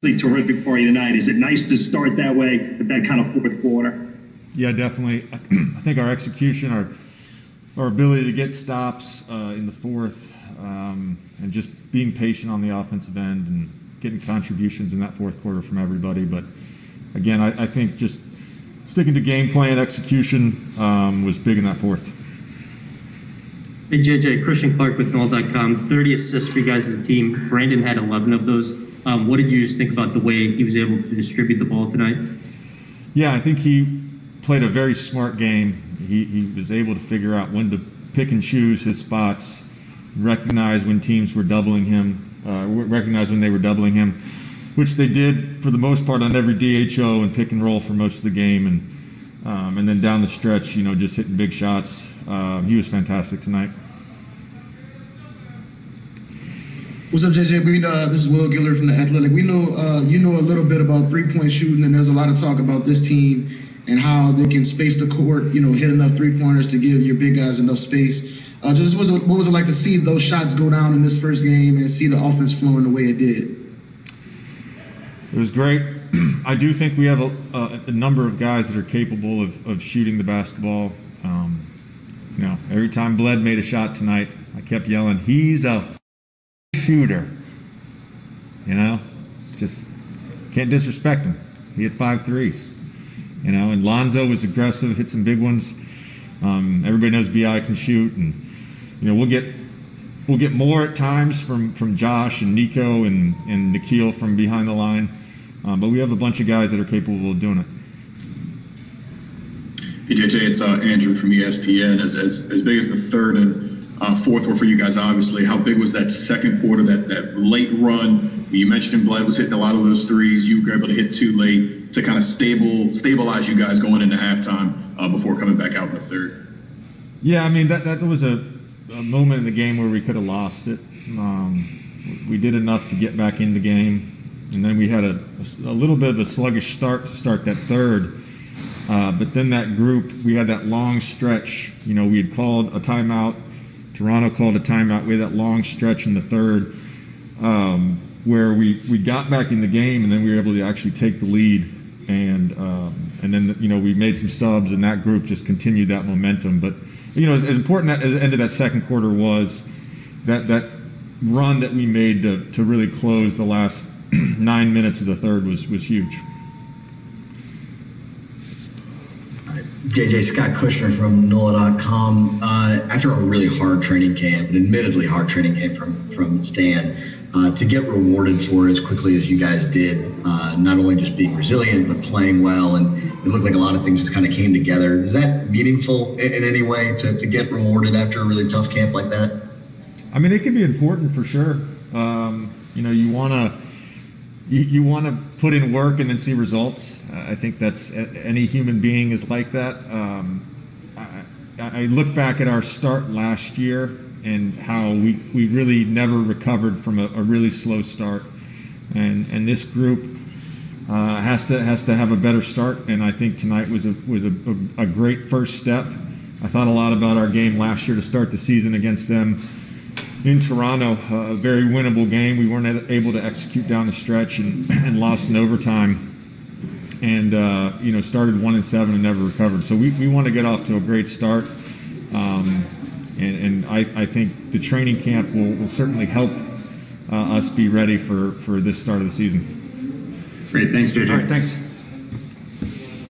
terrific for you tonight. Is it nice to start that way with that kind of fourth quarter? Yeah, definitely. I think our execution, our ability to get stops in the fourth, and just being patient on the offensive end and getting contributions in that fourth quarter from everybody. But again, I think just sticking to game plan execution was big in that fourth. Hey, JJ, Christian Clark with Null.com. 30 assists for you guys as a team. Brandon had 11 of those. What did you just think about the way he was able to distribute the ball tonight? Yeah, I think he played a very smart game. He was able to figure out when to pick and choose his spots, recognize when teams were doubling him, recognize when they were doubling him, which they did for the most part on every DHO and pick and roll for most of the game. And then down the stretch, just hitting big shots. He was fantastic tonight. What's up, JJ? This is Will Gillard from The Athletic. We know you know a little bit about three-point shooting, and there's a lot of talk about this team and how they can space the court, hit enough three-pointers to give your big guys enough space. What was it like to see those shots go down in this first game and see the offense flowing the way it did? It was great. I do think we have a number of guys that are capable of shooting the basketball. Every time Bled made a shot tonight, I kept yelling, "He's a shooter." It's just, can't disrespect him. He had 5 threes. And Lonzo was aggressive, hit some big ones. Everybody knows BI can shoot, and we'll get more at times from Josh and Nico and Nikhil from behind the line. But we have a bunch of guys that are capable of doing it. Hey, JJ, it's Andrew from ESPN. As big as the third and fourth were for you guys, obviously, how big was that second quarter, that late run? You mentioned Bled was hitting a lot of those threes. You were able to hit too late to kind of stabilize you guys going into halftime before coming back out in the third. Yeah, that was a moment in the game where we could have lost it. We did enough to get back in the game. And then we had a little bit of a sluggish start to start that third. But then that group, we had that long stretch. We had called a timeout. Toronto called a timeout. We had that long stretch in the third where we got back in the game, and then we were able to actually take the lead. And then, we made some subs, and that group just continued that momentum. But, as important as the end of that second quarter was, that run that we made to really close the last 9 minutes of the third was huge. JJ, Scott Kushner from NOLA.com. After a really hard training camp, an admittedly hard training camp from Stan, to get rewarded for it as quickly as you guys did, not only just being resilient, but playing well, and it looked like a lot of things just kind of came together. Is that meaningful in any way to get rewarded after a really tough camp like that? It can be important for sure. You want to put in work and then see results. I think that's, any human being is like that. I look back at our start last year and how we really never recovered from a really slow start, and this group has to have a better start. And I think tonight was a great first step. I thought a lot about our game last year to start the season against them in Toronto, a very winnable game. We weren't able to execute down the stretch and lost in overtime, and started 1-7 and never recovered. So we want to get off to a great start, and I think the training camp will certainly help us be ready for this start of the season. Great, thanks, JJ. All right, thanks.